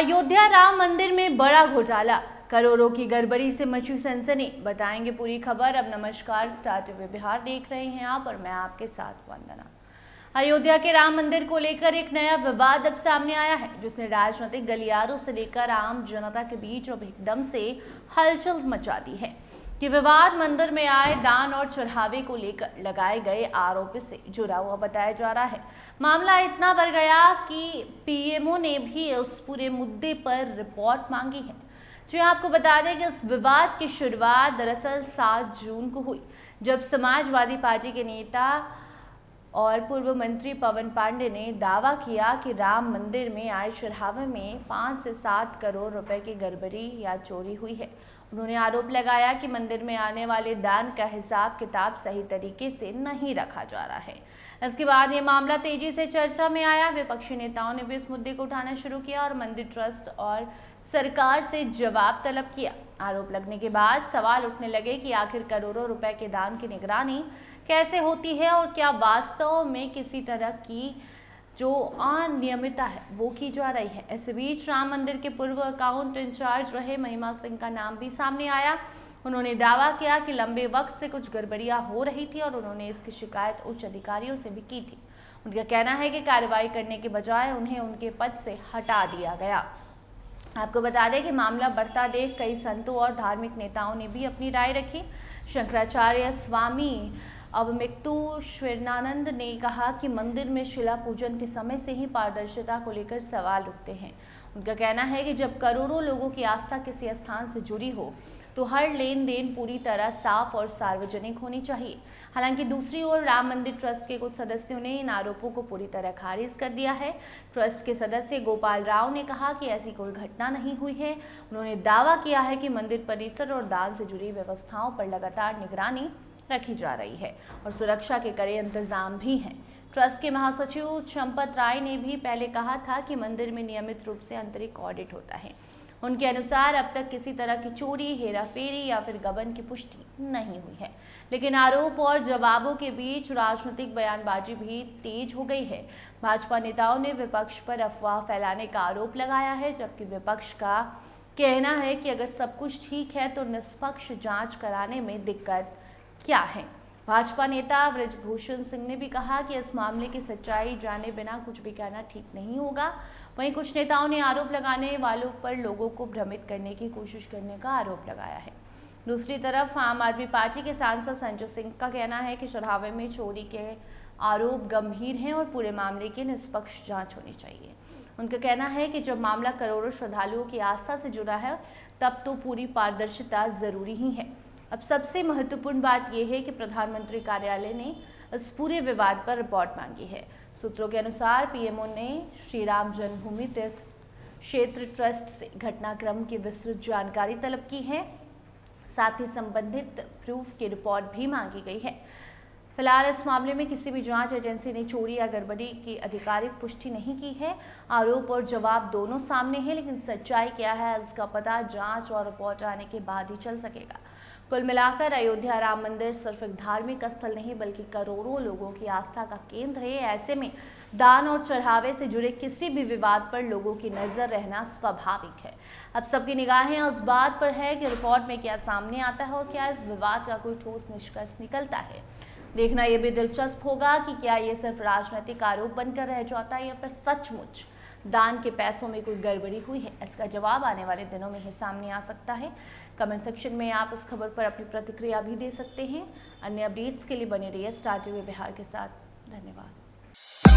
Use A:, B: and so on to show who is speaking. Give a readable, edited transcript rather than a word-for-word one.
A: अयोध्या राम मंदिर में बड़ा घोटाला, करोड़ों की गड़बड़ी से मची सनसनी। बताएंगे पूरी खबर। अब नमस्कार, स्टार टीवी बिहार देख रहे हैं आप और मैं आपके साथ वंदना। अयोध्या के राम मंदिर को लेकर एक नया विवाद अब सामने आया है, जिसने राजनीतिक गलियारों से लेकर आम जनता के बीच अब एकदम से हलचल मचा दी है। कि विवाद मंदिर में आए दान और चढ़ावे को लेकर लगाए गए आरोप से जुड़ा हुआ बताया जा रहा है। मामला इतना बढ़ गया कि पीएमओ ने भी इस पूरे मुद्दे पर रिपोर्ट मांगी है। जो आपको बता दें कि इस विवाद की शुरुआत दरअसल 7 जून को हुई, जब समाजवादी पार्टी के नेता और पूर्व मंत्री पवन पांडे ने दावा किया कि राम मंदिर में आए चढ़ावे में 5 से 7 करोड़ रुपए की गड़बड़ी या चोरी हुई है। उन्होंने आरोप लगाया कि मंदिर में आने वाले दान का हिसाब किताब सही तरीके से नहीं रखा जा रहा है। इसके बाद ये मामला तेजी से चर्चा में आया। विपक्षी नेताओं ने भी इस मुद्दे को उठाना शुरू किया और मंदिर ट्रस्ट और सरकार से जवाब तलब किया। आरोप लगने के बाद सवाल उठने लगे कि आखिर करोड़ों रुपए के दान की निगरानी कैसे होती है और क्या वास्तव में किसी तरह की जो अनियमितता है वो की जा रही है। इस बीच राम मंदिर के पूर्व अकाउंट इंचार्ज रहे महिमा सिंह का नाम भी सामने आया। उन्होंने दावा किया कि लंबे वक्त से कुछ गड़बड़ियां हो रही थी और उन्होंने इसकी शिकायत उच्च अधिकारियों से भी की थी। उनका कहना है कि कार्रवाई करने के बजाय उन्हें उनके पद से हटा दिया गया। आपको बता दें कि मामला बढ़ता देख कई संतों और धार्मिक नेताओं ने भी अपनी राय रखी। शंकराचार्य स्वामी अवमेक्तु ने कहा कि मंदिर में शिला पूजन के समय से ही पारदर्शिता को लेकर सवाल उठते हैं। उनका कहना है कि जब करोड़ों लोगों की आस्था किसी स्थान से जुड़ी हो तो हर लेन देन पूरी तरह साफ और सार्वजनिक होनी चाहिए। हालांकि दूसरी ओर राम मंदिर ट्रस्ट के कुछ सदस्यों ने इन आरोपों को पूरी तरह खारिज कर दिया है। ट्रस्ट के सदस्य गोपाल राव ने कहा कि ऐसी कोई घटना नहीं हुई है। उन्होंने दावा किया है कि मंदिर परिसर और दान से जुड़ी व्यवस्थाओं पर लगातार निगरानी रखी जा रही है और सुरक्षा के कड़े इंतजाम भी हैं। ट्रस्ट के महासचिव चंपत राय ने भी पहले कहा था कि मंदिर में नियमित रूप से आंतरिक ऑडिट होता है। उनके अनुसार अब तक किसी तरह की चोरी, हेराफेरी या फिर गबन की पुष्टि नहीं हुई है। लेकिन आरोप और जवाबों के बीच राजनीतिक बयानबाजी भी तेज हो गई है। भाजपा नेताओं ने विपक्ष पर अफवाह फैलाने का आरोप लगाया है, जबकि विपक्ष का कहना है कि अगर सब कुछ ठीक है तो निष्पक्ष जांच कराने में दिक्कत क्या है। भाजपा नेता ब्रजभूषण सिंह ने भी कहा कि इस मामले की सच्चाई जाने बिना कुछ भी कहना ठीक नहीं होगा। वहीं कुछ नेताओं ने आरोप लगाने वालों पर लोगों को भ्रमित करने की कोशिश करने का आरोप लगाया है। दूसरी तरफ आम आदमी पार्टी के सांसद संजय सिंह का कहना है कि चढ़ावे में चोरी के आरोप गंभीर हैं और पूरे मामले की निष्पक्ष जांच होनी चाहिए। उनका कहना है कि जब मामला करोड़ों श्रद्धालुओं की आस्था से जुड़ा है तब तो पूरी पारदर्शिता जरूरी ही है। अब सबसे महत्वपूर्ण बात यह है कि प्रधानमंत्री कार्यालय ने इस पूरे विवाद पर रिपोर्ट मांगी है। सूत्रों के अनुसार पीएमओ ने श्री राम जन्मभूमि तीर्थ क्षेत्र ट्रस्ट से घटनाक्रम की विस्तृत जानकारी तलब की है। साथ ही संबंधित प्रूफ की रिपोर्ट भी मांगी गई है। फिलहाल इस मामले में किसी भी जांच एजेंसी ने चोरी या गड़बड़ी की आधिकारिक पुष्टि नहीं की है। आरोप और जवाब दोनों सामने हैं, लेकिन सच्चाई क्या है इसका पता जांच और रिपोर्ट आने के बाद ही चल सकेगा। कुल मिलाकर अयोध्या राम मंदिर सिर्फ एक धार्मिक स्थल नहीं बल्कि करोड़ों लोगों की आस्था का केंद्र है। ऐसे में दान और चढ़ावे से जुड़े किसी भी विवाद पर लोगों की नजर रहना स्वाभाविक है। अब सबकी निगाहें उस बात पर है कि रिपोर्ट में क्या सामने आता है और क्या इस विवाद का कोई ठोस निष्कर्ष निकलता है। देखना यह भी दिलचस्प होगा कि क्या ये सिर्फ राजनीतिक आरोप बनकर रह जाता है या फिर सचमुच दान के पैसों में कोई गड़बड़ी हुई है। इसका जवाब आने वाले दिनों में ही सामने आ सकता है। कमेंट सेक्शन में आप इस खबर पर अपनी प्रतिक्रिया भी दे सकते हैं। अन्य अपडेट्स के लिए बने रहिए स्टार टीवी बिहार के साथ। धन्यवाद।